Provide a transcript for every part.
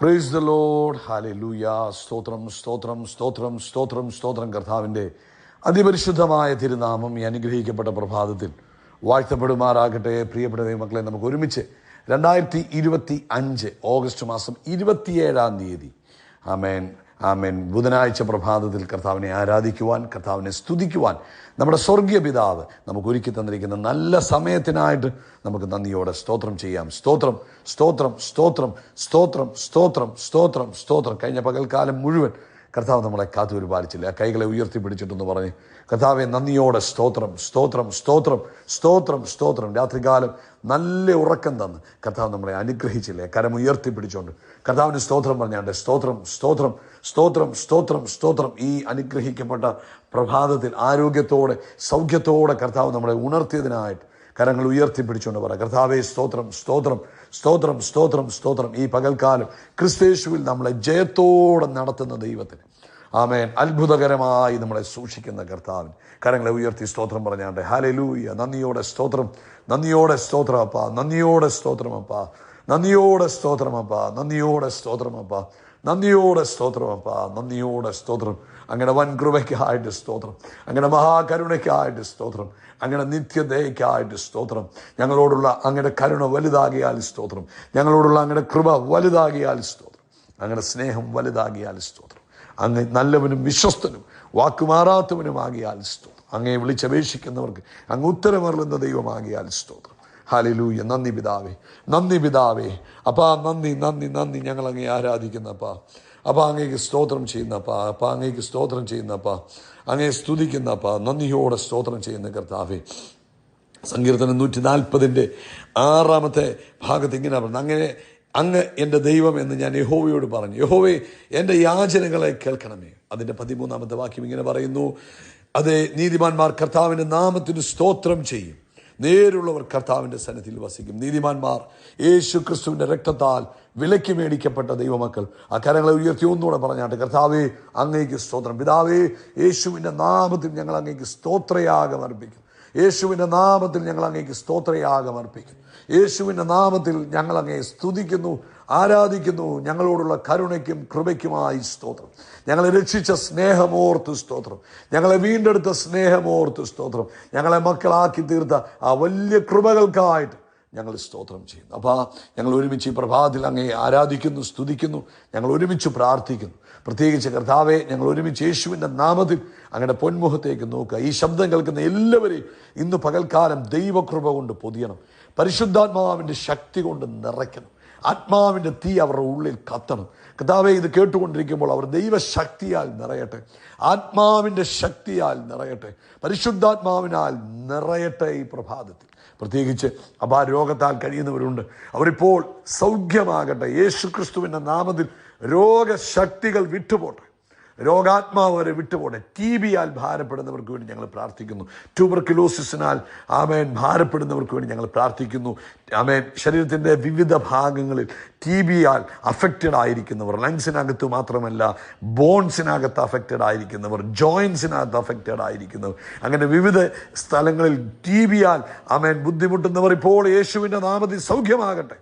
Praise the Lord. Hallelujah. സ്തോത്രം സ്തോത്രം സ്തോത്രം സ്തോത്രം സ്തോത്രം. കർത്താവിൻ്റെ അതിപരിശുദ്ധമായ തിരുനാമം ഈ അനുഗ്രഹിക്കപ്പെട്ട പ്രഭാതത്തിൽ വാഴ്ത്തപ്പെടുമാറാകട്ടെ. പ്രിയപ്പെട്ട ദൈവമക്കളെ, നമുക്ക് ഒരുമിച്ച് 2025 ഓഗസ്റ്റ് മാസം 27 തീയതി ആമേൻ ആമേൻ ബുധനാഴ്ച പ്രഭാതത്തിൽ കർത്താവിനെ ആരാധിക്കുവാൻ, കർത്താവിനെ സ്തുതിക്കുവാൻ നമ്മുടെ സ്വർഗീയ പിതാവ് നമുക്ക് ഒരുക്കി തന്നിരിക്കുന്ന നല്ല സമയത്തിനായിട്ട് നമുക്ക് നന്ദിയോടെ സ്തോത്രം ചെയ്യാം. സ്തോത്രം സ്തോത്രം സ്തോത്രം സ്തോത്രം സ്തോത്രം സ്തോത്രം സ്തോത്രം. കഴിഞ്ഞ പകൽക്കാലം മുഴുവൻ കർത്താവ് നമ്മളെ കാത്തു പരിപാലിച്ചില്ല. കൈകളെ ഉയർത്തിപ്പിടിച്ചിട്ടെന്ന് പറഞ്ഞ് കർത്താവെ നന്ദിയോടെ സ്തോത്രം സ്തോത്രം സ്തോത്രം സ്തോത്രം സ്തോത്രം. രാത്രികാലം നല്ല ഉറക്കം തന്ന് കർത്താവ് നമ്മളെ അനുഗ്രഹിച്ചില്ലേ. കരം ഉയർത്തിപ്പിടിച്ചുകൊണ്ട് കർത്താവിന് സ്തോത്രം പറഞ്ഞാണ്ട് സ്തോത്രം സ്തോത്രം സ്തോത്രം സ്തോത്രം സ്തോത്രം. ഈ അനുഗ്രഹിക്കപ്പെട്ട പ്രഭാതത്തിൽ ആരോഗ്യത്തോടെ സൗഖ്യത്തോടെ കർത്താവ് നമ്മളെ ഉണർത്തിയതിനായിട്ട് കരങ്ങൾ ഉയർത്തിപ്പിടിച്ചുകൊണ്ട് പറ, കർത്താവേ സ്തോത്രം സ്തോത്രം സ്തോത്രം സ്തോത്രം സ്തോത്രം. ഈ പകൽക്കാലം ക്രിസ്തയേശുവിൽ നമ്മളെ ജയത്തോടെ നടത്തുന്ന ദൈവത്തിന് ആമേൻ, അത്ഭുതകരമായി നമ്മളെ സൂക്ഷിക്കുന്ന കർത്താവിന് കരങ്ങളെ ഉയർത്തി സ്തോത്രം പറഞ്ഞാണ്ട് ഹല്ലേലൂയ. നന്ദിയോടെ സ്തോത്രം, നന്ദിയോടെ സ്തോത്രം അപ്പാ, നന്ദിയോടെ സ്തോത്രം അപ്പാ, നന്ദിയോടെ സ്തോത്രം അപ്പാ, നന്ദിയോടെ സ്തോത്രം അപ്പാ, നന്ദിയോടെ സ്തോത്രം അപ്പാ, നന്ദിയോടെ സ്തോത്രം. അങ്ങനെ വൻ കൃപയ്ക്കായിട്ട് സ്തോത്രം, അങ്ങനെ മഹാകരുണയ്ക്കായിട്ട് സ്തോത്രം, അങ്ങനെ നിത്യദയയ്ക്കായിട്ട് സ്തോത്രം. ഞങ്ങളോടുള്ള അങ്ങയുടെ കരുണ വലുതാകിയാൽ സ്തോത്രം, ഞങ്ങളോടുള്ള അങ്ങയുടെ കൃപ വലുതാകിയാൽ സ്തോത്രം, അങ്ങയുടെ സ്നേഹം വലുതാകിയാൽ സ്തോത്രം. അങ്ങ് നല്ലവനും വിശ്വസ്തനും വാക്കുമാറാത്തവനുമാകിയാൽ സ്തോത്രം. അങ്ങയെ വിളിച്ചപേക്ഷിക്കുന്നവർക്ക് അങ്ങ് ഉത്തരമരുളുന്ന ദൈവമാകിയാൽ സ്തോത്രം. ഹല്ലേലൂയ. നന്ദി പിതാവേ, നന്ദി പിതാവേ. അപ്പാ നന്ദി നന്ദി നന്ദി. ഞങ്ങൾ അങ്ങേ ആരാധിക്കുന്നപ്പാ, അപ്പാ അങ്ങേക്ക് സ്തോത്രം ചെയ്യുന്നപ്പാ, അപ്പാ അങ്ങേക്ക് സ്തോത്രം ചെയ്യുന്നപ്പാ, അങ്ങേ സ്തുതിക്കുന്നപ്പാ, നന്ദിയോടെ സ്തോത്രം ചെയ്യുന്ന കർത്താവേ. സങ്കീർത്തനം 140 ഭാഗത്ത് ഇങ്ങനെ പറഞ്ഞു, അങ്ങനെ അങ്ങ് എൻ്റെ ദൈവം എന്ന് ഞാൻ യഹോവയോട് പറഞ്ഞു. യഹോവേ എൻ്റെ യാചനകളെ കേൾക്കണമേ. അതിൻ്റെ 13 വാക്യം ഇങ്ങനെ പറയുന്നു, അതെ, നീതിമാന്മാർ കർത്താവിൻ്റെ നാമത്തിന് സ്തോത്രം ചെയ്യും, നേരുള്ളവർ കർത്താവിൻ്റെ സന്നിധിയിൽ വസിക്കും. നീതിമാന്മാർ യേശു ക്രിസ്തുവിൻ്റെ രക്തത്താൽ വിലയ്ക്ക് മേടിക്കപ്പെട്ട ദൈവമക്കൾ ആ കരങ്ങളെ ഉയർത്തി ഒന്നുകൂടെ പറഞ്ഞാട്ടെ, കർത്താവേ അങ്ങേക്ക് സ്തോത്രം. പിതാവേ, യേശുവിൻ്റെ നാമത്തിൽ ഞങ്ങൾ അങ്ങേക്ക് സ്തോത്രയാഗം അർപ്പിക്കും. യേശുവിൻ്റെ നാമത്തിൽ ഞങ്ങൾ അങ്ങേക്ക് സ്തോത്രയാഗം അർപ്പിക്കും. യേശുവിൻ്റെ നാമത്തിൽ ഞങ്ങൾ അങ്ങയെ സ്തുതിക്കുന്നു, ആരാധിക്കുന്നു. ഞങ്ങളോടുള്ള കരുണയ്ക്കും കൃപയ്ക്കുമായി സ്തോത്രം. ഞങ്ങളെ രക്ഷിച്ച സ്നേഹമോർത്ത് സ്തോത്രം, ഞങ്ങളെ വീണ്ടെടുത്ത സ്നേഹമോർത്ത് സ്തോത്രം, ഞങ്ങളെ മക്കളാക്കി തീർത്ത ആ വലിയ കൃപകൾക്കായിട്ട് ഞങ്ങൾ സ്തോത്രം ചെയ്യുന്നു. അപ്പോൾ ഞങ്ങൾ ഒരുമിച്ച് ഈ പ്രഭാതത്തിൽ അങ്ങയെ ആരാധിക്കുന്നു, സ്തുതിക്കുന്നു, ഞങ്ങൾ ഒരുമിച്ച് പ്രാർത്ഥിക്കുന്നു. പ്രത്യേകിച്ച് കർത്താവെ, ഞങ്ങൾ ഒരുമിച്ച് യേശുവിൻ്റെ നാമത്തിൽ അങ്ങയുടെ പൊന്മുഖത്തേക്ക് നോക്കുക. ഈ ശബ്ദം കേൾക്കുന്ന എല്ലാവരെയും ഇന്ന് പകൽക്കാലം ദൈവകൃപ കൊണ്ട് പൊതിയണം, പരിശുദ്ധാത്മാവിൻ്റെ ശക്തി കൊണ്ട് നിറയ്ക്കണം, ആത്മാവിൻ്റെ തീ അവരുടെ ഉള്ളിൽ കത്തണം. കർത്താവെ, ഇത് കേട്ടുകൊണ്ടിരിക്കുമ്പോൾ അവർ ദൈവശക്തിയാൽ നിറയട്ടെ, ആത്മാവിൻ്റെ ശക്തിയാൽ നിറയട്ടെ, പരിശുദ്ധാത്മാവിനാൽ നിറയട്ടെ. ഈ പ്രഭാതത്തിൽ പ്രത്യേകിച്ച് രോഗത്താൽ കഴിയുന്നവരുണ്ട്, അവരിപ്പോൾ സൗഖ്യമാകട്ടെ. യേശു ക്രിസ്തുവിൻ്റെ നാമത്തിൽ രോഗശക്തികൾ വിട്ടുപോട്ടെ, രോഗാത്മാവ് വരെ വിട്ടുപോട്ടെ. TB-യാൽ ഭാരപ്പെടുന്നവർക്ക് വേണ്ടി ഞങ്ങൾ പ്രാർത്ഥിക്കുന്നു. ട്യൂബർക്യുലോസിസിനാൽ ആമേൻ ഭാരപ്പെടുന്നവർക്ക് വേണ്ടി ഞങ്ങൾ പ്രാർത്ഥിക്കുന്നു. ആമേൻ, ശരീരത്തിൻ്റെ വിവിധ ഭാഗങ്ങളിൽ TB-യാൽ അഫക്റ്റഡ് ആയിരിക്കുന്നവർ, ലങ്സിനകത്ത് മാത്രമല്ല ബോൺസിനകത്ത് അഫക്റ്റഡ് ആയിരിക്കുന്നവർ, ജോയിൻസിനകത്ത് അഫക്റ്റഡ് ആയിരിക്കുന്നവർ, അങ്ങനെ വിവിധ സ്ഥലങ്ങളിൽ TB-യാൽ ആമേൻ ബുദ്ധിമുട്ടുന്നവർ ഇപ്പോൾ യേശുവിൻ്റെ നാമത്തിൽ സൗഖ്യമാകട്ടെ.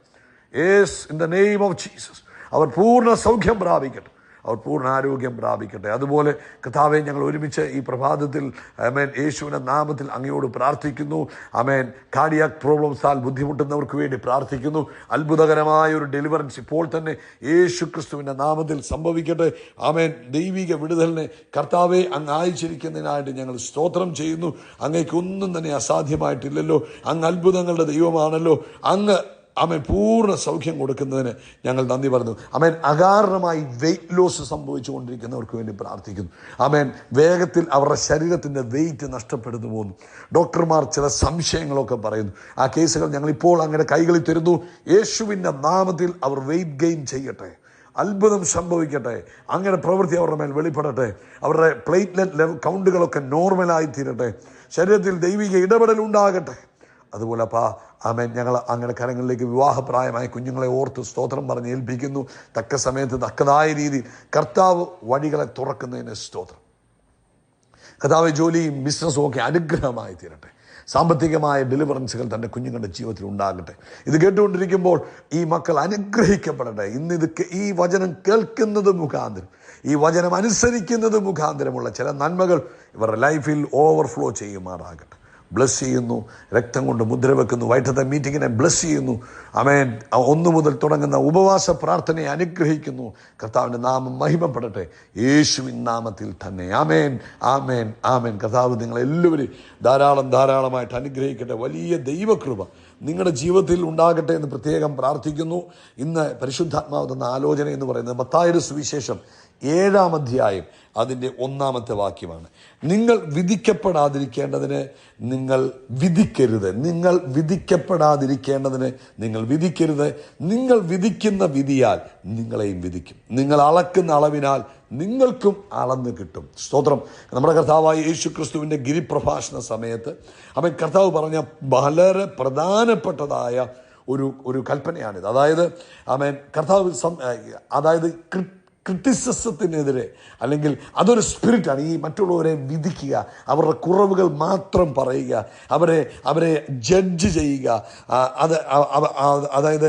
Yes, in the name of Jesus അവർ പൂർണ്ണ സൗഖ്യം പ്രാപിക്കട്ടെ, അവർ പൂർണ്ണ ആരോഗ്യം പ്രാപിക്കട്ടെ. അതുപോലെ കർത്താവെ, ഞങ്ങൾ ഒരുമിച്ച് ഈ പ്രഭാതത്തിൽ ആമേൻ യേശുവിൻ്റെ നാമത്തിൽ അങ്ങയോട് പ്രാർത്ഥിക്കുന്നു. ആമേൻ, കാർഡിയാക് പ്രോബ്ലംസാൽ ബുദ്ധിമുട്ടുന്നവർക്ക് വേണ്ടി പ്രാർത്ഥിക്കുന്നു. അത്ഭുതകരമായ ഒരു ഡെലിവറൻസ് ഇപ്പോൾ തന്നെ യേശു ക്രിസ്തുവിൻ്റെ നാമത്തിൽ സംഭവിക്കട്ടെ. ആമേൻ, ദൈവിക വിടുതലിനെ കർത്താവെ അങ്ങ് അയച്ചിരിക്കുന്നതിനായിട്ട് ഞങ്ങൾ സ്തോത്രം ചെയ്യുന്നു. അങ്ങേക്കൊന്നും തന്നെ അസാധ്യമായിട്ടില്ലല്ലോ. അങ്ങ് അത്ഭുതങ്ങളുടെ ദൈവമാണല്ലോ. അങ്ങ് ആമേൻ പൂർണ്ണ സൗഖ്യം കൊടുക്കുന്നതിന് ഞങ്ങൾ നന്ദി പറയുന്നു. ആമേൻ, അകാരണമായി വെയിറ്റ് ലോസ് സംഭവിച്ചുകൊണ്ടിരിക്കുന്നവർക്ക് വേണ്ടി പ്രാർത്ഥിക്കുന്നു. ആമേൻ, വേഗത്തിൽ അവരുടെ ശരീരത്തിൻ്റെ വെയിറ്റ് നഷ്ടപ്പെടുന്നു പോകുന്നു. ഡോക്ടർമാർ ചില സംശയങ്ങളൊക്കെ പറയുന്നു. ആ കേസുകൾ ഞങ്ങളിപ്പോൾ അങ്ങയുടെ കൈകളിൽ തരുന്നു. യേശുവിൻ്റെ നാമത്തിൽ അവർ വെയിറ്റ് ഗെയിൻ ചെയ്യട്ടെ, അത്ഭുതം സംഭവിക്കട്ടെ, അങ്ങയുടെ പ്രവൃത്തി അവരുടെ മേൽ വെളിപ്പെടട്ടെ, അവരുടെ പ്ലേറ്റ്ലെറ്റ് ലെവൽ കൗണ്ടുകളൊക്കെ നോർമലായി തീരട്ടെ, ശരീരത്തിൽ ദൈവിക ഇടപെടൽ ഉണ്ടാകട്ടെ. അതുപോലെ ആമേൻ, ഞങ്ങൾ അങ്ങയുടെ കരങ്ങളിലേക്ക് വിവാഹപ്രായമായ കുഞ്ഞുങ്ങളെ ഓർത്ത് സ്തോത്രം പറഞ്ഞ് ഏൽപ്പിക്കുന്നു. തക്ക സമയത്ത് തക്കതായ രീതിയിൽ കർത്താവ് വഴികളെ തുറക്കുന്നതിന് സ്തോത്രം. കർത്താവ് ജോലിയും ബിസിനസ്സും ഒക്കെ അനുഗ്രഹമായി തീരട്ടെ. സാമ്പത്തികമായ ഡെലിവറൻസുകൾ തൻ്റെ കുഞ്ഞുങ്ങളുടെ ജീവിതത്തിൽ ഉണ്ടാകട്ടെ. ഇത് കേട്ടുകൊണ്ടിരിക്കുമ്പോൾ ഈ മക്കൾ അനുഗ്രഹിക്കപ്പെടട്ടെ. ഈ വചനം കേൾക്കുന്നത് മുഖാന്തരം, ഈ വചനം അനുസരിക്കുന്നത് മുഖാന്തരമുള്ള ചില നന്മകൾ ഇവരുടെ ലൈഫിൽ ഓവർഫ്ലോ ചെയ്യുമാറാകട്ടെ. ബ്ലസ് ചെയ്യുന്നു, രക്തം കൊണ്ട് മുദ്ര വെക്കുന്നു. വൈകിട്ടത്തെ മീറ്റിങ്ങിനെ ബ്ലസ് ചെയ്യുന്നു. ആമേൻ. 1 മുതൽ തുടങ്ങുന്ന ഉപവാസ പ്രാർത്ഥനയെ അനുഗ്രഹിക്കുന്നു. കർത്താവിൻ്റെ നാമം മഹിമപ്പെടട്ടെ, യേശുവിൻ നാമത്തിൽ തന്നെ. ആമേൻ, ആമേൻ, ആമേൻ. കർത്താവ് നിങ്ങളെല്ലാവരും ധാരാളമായിട്ട് അനുഗ്രഹിക്കട്ടെ. വലിയ ദൈവകൃപ നിങ്ങളുടെ ജീവിതത്തിൽ ഉണ്ടാകട്ടെ എന്ന് പ്രത്യേകം പ്രാർത്ഥിക്കുന്നു. ഇന്ന് പരിശുദ്ധാത്മാവ് തന്ന ആലോചന എന്ന് പറയുന്നത് മത്തായിയുടെ സുവിശേഷം 7-ാം അധ്യായം അതിൻ്റെ 1-ാമത്തെ വാക്യമാണ്. നിങ്ങൾ വിധിക്കപ്പെടാതിരിക്കേണ്ടതിന് നിങ്ങൾ വിധിക്കരുത്. നിങ്ങൾ വിധിക്കപ്പെടാതിരിക്കേണ്ടതിന് നിങ്ങൾ വിധിക്കരുത്. നിങ്ങൾ വിധിക്കുന്ന വിധിയാൽ നിങ്ങളെയും വിധിക്കും. നിങ്ങൾ അളക്കുന്ന അളവിനാൽ നിങ്ങൾക്കും അളന്ന് കിട്ടും. സ്തോത്രം. നമ്മുടെ കർത്താവായ യേശു ക്രിസ്തുവിൻ്റെ ഗിരിപ്രഭാഷണ സമയത്ത് അവൻ കർത്താവ് പറഞ്ഞ വളരെ പ്രധാനപ്പെട്ടതായ ഒരു കൽപ്പനയാണിത്. അതായത് കർത്താവ് ക്രിറ്റിസിസത്തിനെതിരെ, അല്ലെങ്കിൽ അതൊരു സ്പിരിറ്റാണ്, ഈ മറ്റുള്ളവരെ വിധിക്കുക, അവരുടെ കുറവുകൾ മാത്രം പറയുക, അവരെ ജഡ്ജ് ചെയ്യുക. അതായത്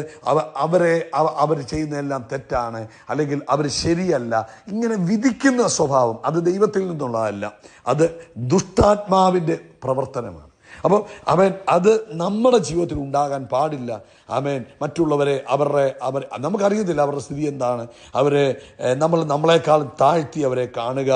അവർ ചെയ്യുന്നതെല്ലാം തെറ്റാണ്, അല്ലെങ്കിൽ അവർ ശരിയല്ല, ഇങ്ങനെ വിധിക്കുന്ന സ്വഭാവം അത് ദൈവത്തിൽ നിന്നുള്ളതല്ല, അത് ദുഷ്ടാത്മാവിൻ്റെ പ്രവർത്തനമാണ്. അപ്പോൾ അത് നമ്മുടെ ജീവിതത്തിൽ ഉണ്ടാകാൻ പാടില്ല. മറ്റുള്ളവരെ നമുക്കറിയത്തില്ല അവരുടെ സ്ഥിതി എന്താണ്. നമ്മളെക്കാൾ താഴ്ത്തി അവരെ കാണുക.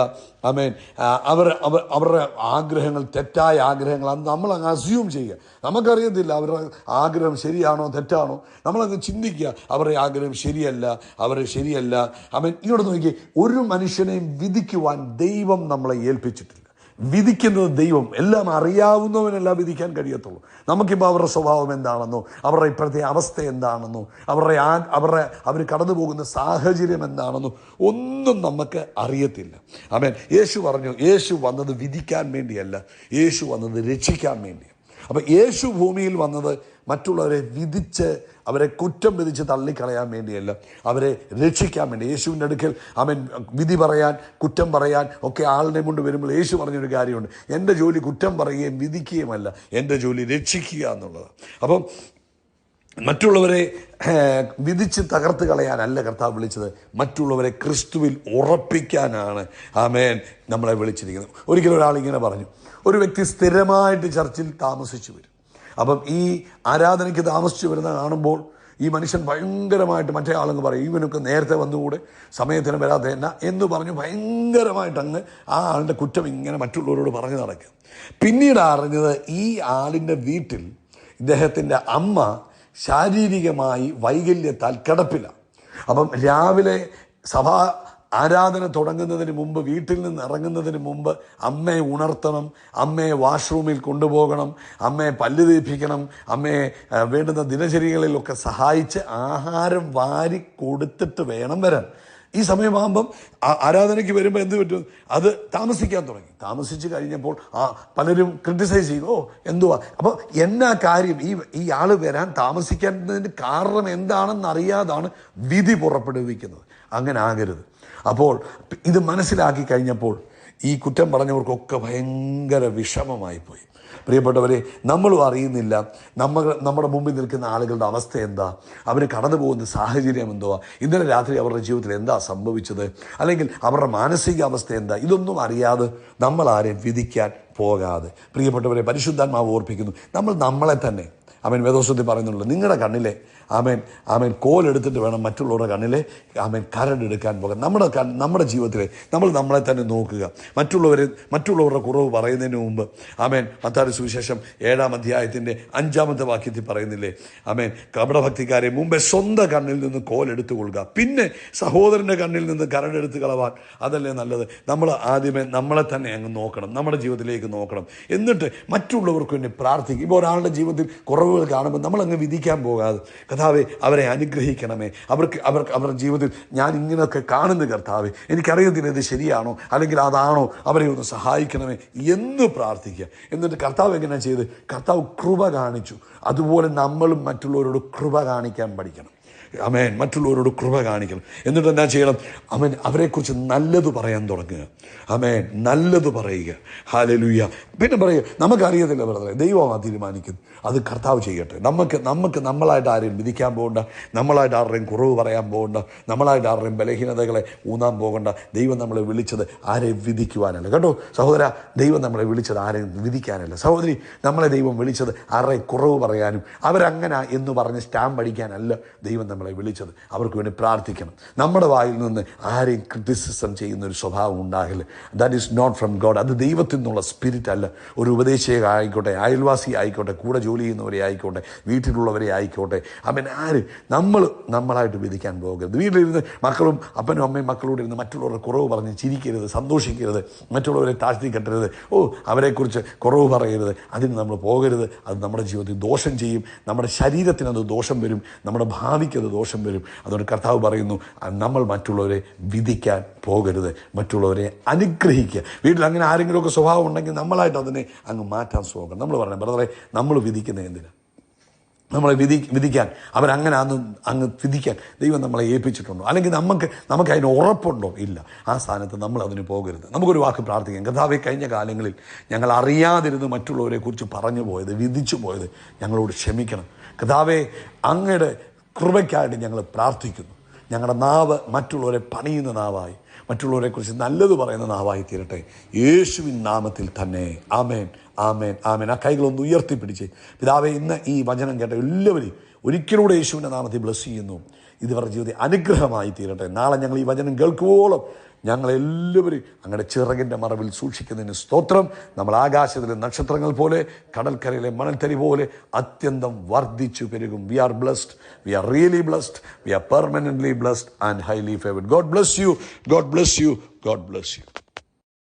അവരുടെ ആഗ്രഹങ്ങൾ തെറ്റായ ആഗ്രഹങ്ങളാണ് നമ്മളങ്ങ് അസ്യൂം ചെയ്യുക. നമുക്കറിയത്തില്ല അവരുടെ ആഗ്രഹം ശരിയാണോ തെറ്റാണോ. നമ്മളങ്ങ് ചിന്തിക്കുക അവരുടെ ആഗ്രഹം ശരിയല്ല. ഇങ്ങോട്ട് നോക്കി, ഒരു മനുഷ്യനെയും വിധിക്കുവാൻ ദൈവം നമ്മളെ ഏൽപ്പിച്ചിട്ടില്ല. വിധിക്കുന്നത് ദൈവം. എല്ലാം അറിയാവുന്നവനെല്ലാം വിധിക്കാൻ കഴിയത്തുള്ളൂ. നമുക്കിപ്പോൾ അവരുടെ സ്വഭാവം എന്താണെന്നോ, അവരുടെ ഇപ്പോഴത്തെ അവസ്ഥ എന്താണെന്നോ, അവർ കടന്നു പോകുന്ന സാഹചര്യം എന്താണെന്നോ ഒന്നും നമുക്ക് അറിയത്തില്ല. യേശു പറഞ്ഞു, യേശു വന്നത് വിധിക്കാൻ വേണ്ടിയല്ല, യേശു വന്നത് രക്ഷിക്കാൻ വേണ്ടിയാണ്. അപ്പം യേശു ഭൂമിയിൽ വന്നത് മറ്റുള്ളവരെ വിധിച്ച്, അവരെ കുറ്റം വിധിച്ച് തള്ളിക്കളയാൻ വേണ്ടിയല്ല, അവരെ രക്ഷിക്കാൻ വേണ്ടി. യേശുവിൻ്റെ അടുക്കൽ വിധി പറയാൻ, കുറ്റം പറയാൻ ഒക്കെ ആളിനെ കൊണ്ട് വരുമ്പോൾ യേശു പറഞ്ഞൊരു കാര്യമുണ്ട്, എൻ്റെ ജോലി കുറ്റം പറയുകയും വിധിക്കുകയുമല്ല, എൻ്റെ ജോലി രക്ഷിക്കുക എന്നുള്ളതാണ്. അപ്പം മറ്റുള്ളവരെ വിധിച്ച് തകർത്ത് കളയാനല്ല കർത്താവ് വിളിച്ചത്, മറ്റുള്ളവരെ ക്രിസ്തുവിൽ ഉറപ്പിക്കാനാണ് നമ്മളെ വിളിച്ചിരിക്കുന്നത്. ഒരിക്കലും ഒരാളിങ്ങനെ പറഞ്ഞു, ഒരു വ്യക്തി സ്ഥിരമായിട്ട് ചർച്ചിൽ താമസിച്ചു വരും. അപ്പം ഈ ആരാധനയ്ക്ക് താമസിച്ചു വരുന്ന കാണുമ്പോൾ ഈ മനുഷ്യൻ ഭയങ്കരമായിട്ട്, മറ്റേ ആളെന്ന് പറയും, ഇവനൊക്കെ നേരത്തെ വന്നുകൂടെ, സമയത്തിന് വരാത്ത എന്നാ എന്ന് പറഞ്ഞ് ഭയങ്കരമായിട്ട് അങ്ങ് ആ ആളുടെ കുറ്റം ഇങ്ങനെ മറ്റുള്ളവരോട് പറഞ്ഞു നടക്കുക. പിന്നീട് അറിഞ്ഞത് ഈ ആളിൻ്റെ വീട്ടിൽ ഇദ്ദേഹത്തിൻ്റെ അമ്മ ശാരീരികമായി വൈകല്യത്താൽ കിടപ്പിലാണ്. അപ്പം രാവിലെ സഭാ ആരാധന തുടങ്ങുന്നതിന് മുമ്പ്, വീട്ടിൽ നിന്ന് ഇറങ്ങുന്നതിന് മുമ്പ് അമ്മയെ ഉണർത്തണം, അമ്മയെ വാഷ്റൂമിൽ കൊണ്ടുപോകണം, അമ്മയെ പല്ല് തേപ്പിക്കണം, അമ്മയെ വേണ്ടുന്ന ദിനചര്യകളിലൊക്കെ സഹായിച്ച് ആഹാരം വാരി കൊടുത്തിട്ട് വേണം വരാൻ. ഈ സമയമാകുമ്പം ആരാധനയ്ക്ക് വരുമ്പോൾ എന്ത് പറ്റും, അത് താമസിക്കാൻ തുടങ്ങി. താമസിച്ച് കഴിഞ്ഞപ്പോൾ പലരും ക്രിട്ടിസൈസ് ചെയ്തു, എന്തുവാ. അപ്പോൾ എന്നാ കാര്യം, ഈ ആൾ വരാൻ താമസിക്കുന്നതിന് കാരണം എന്താണെന്ന് അറിയാതാണ് വിധി പുറപ്പെടുവിക്കുന്നത്. അങ്ങനെ ആകരുത്. അപ്പോൾ ഇത് മനസ്സിലാക്കി കഴിഞ്ഞപ്പോൾ ഈ കുറ്റം പറഞ്ഞവർക്കൊക്കെ ഭയങ്കര വിഷമമായിപ്പോയി. പ്രിയപ്പെട്ടവരെ, നമ്മളും അറിയുന്നില്ല നമ്മുടെ മുമ്പിൽ നിൽക്കുന്ന ആളുകളുടെ അവസ്ഥ എന്താ, അവർ കടന്നു പോകുന്ന സാഹചര്യം എന്തുവാ, ഇന്നലെ രാത്രി അവരുടെ ജീവിതത്തിൽ എന്താ സംഭവിച്ചത്, അല്ലെങ്കിൽ അവരുടെ മാനസികാവസ്ഥ എന്താ, ഇതൊന്നും അറിയാതെ നമ്മൾ ആരെയും വിധിക്കാൻ പോകാതെ, പ്രിയപ്പെട്ടവരെ, പരിശുദ്ധാത്മാവ് ഓർപ്പിക്കുന്നു, നമ്മളെ തന്നെ വേദോസ്വത്തിൽ പറയുന്നുള്ളൂ, നിങ്ങളുടെ കണ്ണിലെ കോലെടുത്തിട്ട് വേണം മറ്റുള്ളവരുടെ കണ്ണിലെ കരടെടുക്കാൻ പോകാൻ. നമ്മുടെ ജീവിതത്തിൽ നമ്മളെ തന്നെ നോക്കുക. മറ്റുള്ളവരുടെ കുറവ് പറയുന്നതിന് മുമ്പ് മത്തായി സുവിശേഷം 7-ാം അധ്യായത്തിൻ്റെ 5-ാമത്തെ വാക്യത്തിൽ പറയുന്നില്ലേ, കപടഭക്തിക്കാരെ മുമ്പേ സ്വന്തം കണ്ണിൽ നിന്ന് കോലെടുത്തു കൊള്ളുക, പിന്നെ സഹോദരൻ്റെ കണ്ണിൽ നിന്ന് കരടെടുത്ത് കളവാൻ അതല്ലേ നല്ലത്. നമ്മൾ ആദ്യമേ നമ്മളെ തന്നെ അങ്ങ് നോക്കണം, നമ്മുടെ ജീവിതത്തിലേക്ക് നോക്കണം, എന്നിട്ട് മറ്റുള്ളവർക്ക് വേണ്ടി പ്രാർത്ഥിക്കും. ഇപ്പോൾ ഒരാളുടെ ജീവിതത്തിൽ കുറവുകൾ കാണുമ്പോൾ നമ്മളങ്ങ് വിധിക്കാൻ പോകാതെ, കർത്താവേ അവരെ അനുഗ്രഹിക്കണമേ, അവരുടെ ജീവിതത്തിൽ ഞാൻ ഇങ്ങനെയൊക്കെ കാണുന്ന കർത്താവേ, എനിക്കറിയത്തില്ല ഇത് ശരിയാണോ അല്ലെങ്കിൽ അതാണോ, അവരെ ഒന്ന് സഹായിക്കണമേ എന്ന് പ്രാർത്ഥിക്കുക. എന്നിട്ട് കർത്താവ് എങ്ങനെ ചെയ്ത്, കർത്താവ് കൃപ കാണിച്ചു, അതുപോലെ നമ്മളും മറ്റുള്ളവരോട് കൃപ കാണിക്കാൻ പഠിക്കണം. ആമേൻ, മറ്റുള്ളവരോട് കൃപ കാണിക്കണം. എന്നിട്ട് എന്നാ ചെയ്യണം? അവരെക്കുറിച്ച് നല്ലത് പറയാൻ തുടങ്ങുക. ആമേൻ, നല്ലത് പറയുക. ഹല്ലേലൂയ. പിന്നെ പറയുക, നമുക്കറിയത്തില്ല ബ്രദറെ, ദൈവമാണ് തീരുമാനിക്കുന്നത്, അത് കർത്താവ് ചെയ്യട്ടെ. നമുക്ക് നമ്മളായിട്ട് ആരെയും വിധിക്കാൻ പോകണ്ട, നമ്മളായിട്ട് ആരുടെയും കുറവ് പറയാൻ പോകണ്ട, നമ്മളായിട്ട് ആരുടെയും ബലഹീനതകളെ ഊന്നാൻ പോകണ്ട. ദൈവം നമ്മളെ വിളിച്ചത് ആരെയും വിധിക്കുവാനല്ല കേട്ടോ സഹോദര. ദൈവം നമ്മളെ വിളിച്ചത് ആരെയും വിധിക്കാനല്ല. സഹോദരി, നമ്മളെ ദൈവം വിളിച്ചത് ആരുടെയും കുറവ് പറയാനും അവരങ്ങനെ എന്ന് പറഞ്ഞ് സ്റ്റാമ്പ് അടിക്കാനല്ല ദൈവം നമ്മളെ വിളിച്ചത്. അവർക്ക് വേണ്ടി പ്രാർത്ഥിക്കണം. നമ്മുടെ വായിൽ നിന്ന് ആരെയും ക്രിറ്റിസിസം ചെയ്യുന്ന ഒരു സ്വഭാവം ഉണ്ടാകില്ല. That is not from God. അത് ദൈവത്തിൽ നിന്നുള്ള സ്പിരിറ്റ് അല്ല. ഒരു ഉപദേശക ആയിക്കോട്ടെ, അയൽവാസി ആയിക്കോട്ടെ, കൂടെ ജോലി ചെയ്യുന്നവരെ ആയിക്കോട്ടെ, വീട്ടിലുള്ളവരെ ആയിക്കോട്ടെ, നമ്മളായിട്ട് വിധിക്കാൻ പോകരുത്. വീട്ടിലിരുന്ന് മക്കളും അപ്പനും അമ്മയും മക്കളോട് ഇരുന്ന് മറ്റുള്ളവരുടെ കുറവ് പറഞ്ഞ് ചിരിക്കരുത്, സന്തോഷിക്കരുത്, മറ്റുള്ളവരെ താഴ്ത്തി കെട്ടരുത്, അവരെക്കുറിച്ച് കുറവ് പറയരുത്. അതിന് നമ്മൾ പോകരുത്. അത് നമ്മുടെ ജീവിതത്തിൽ ദോഷം ചെയ്യും. നമ്മുടെ ശരീരത്തിന് അത് ദോഷം വരും, നമ്മുടെ ഭാവിക്ക് അത് ദോഷം വരും. അതുകൊണ്ട് കർത്താവ് പറയുന്നു, നമ്മൾ മറ്റുള്ളവരെ വിധിക്കാൻ പോകരുത്, മറ്റുള്ളവരെ അനുഗ്രഹിക്കുക. വീട്ടിൽ അങ്ങനെ ആരെങ്കിലുമൊക്കെ സ്വഭാവം ഉണ്ടെങ്കിൽ നമ്മളായിട്ട് അതിനെ അങ്ങ് മാറ്റാൻ പോകണം. നമ്മൾ പറയണം, ബ്രദറെ, നമ്മൾ വിധിക്കുന്നത് എന്തിനാ? നമ്മളെ വിധിക്കാൻ അവരങ്ങനെ അങ്ങ് വിധിക്കാൻ ദൈവം നമ്മളെ ഏൽപ്പിച്ചിട്ടുണ്ടോ? അല്ലെങ്കിൽ നമുക്ക് അതിന് ഉറപ്പുണ്ടോ? ഇല്ല. ആ സ്ഥാനത്ത് നമ്മൾ അതിന് പോകരുത്. നമുക്കൊരു വാക്ക് പ്രാർത്ഥിക്കാം. കർത്താവേ, കഴിഞ്ഞ കാലങ്ങളിൽ ഞങ്ങൾ അറിയാതിരുന്ന് മറ്റുള്ളവരെ കുറിച്ച് പറഞ്ഞു പോയത്, വിധിച്ചു പോയത് ഞങ്ങളോട് ക്ഷമിക്കണം. കർത്താവേ, അങ്ങയുടെ കൃപയ്ക്കായിട്ട് ഞങ്ങൾ പ്രാർത്ഥിക്കുന്നു. ഞങ്ങളുടെ നാവ് മറ്റുള്ളവരെ പണിയുന്ന നാവായി, മറ്റുള്ളവരെക്കുറിച്ച് നല്ലത് പറയുന്ന നാവായി തീരട്ടെ, യേശുവിൻ നാമത്തിൽ തന്നെ. ആമേൻ, ആമേൻ, ആമേൻ. ആ കൈകളൊന്ന് ഉയർത്തിപ്പിടിച്ച്, പിതാവേ, ഇന്ന് ഈ വചനം കേട്ട എല്ലാവരെയും ഒരിക്കലൂടെ യേശുവിൻ്റെ നാമത്തിൽ ബ്ലസ് ചെയ്യുന്നു. ഇത് ഇവരുടെ ജീവിതം അനുഗ്രഹമായി തീരട്ടെ. നാളെ ഞങ്ങൾ ഈ വചനം കേൾക്കുവോളം ഞങ്ങളെല്ലാവരും അങ്ങയുടെ ചിറകിൻ്റെ മറവിൽ സൂക്ഷിക്കുന്നതിന് സ്തോത്രം. നമ്മൾ ആകാശത്തിലെ നക്ഷത്രങ്ങൾ പോലെ, കടൽക്കരയിലെ മണൽത്തരി പോലെ അത്യന്തം വർദ്ധിച്ചു പെരുകും. We are blessed. We are really blessed. We are permanently blessed and highly favoured. God bless you. God bless you. God bless U.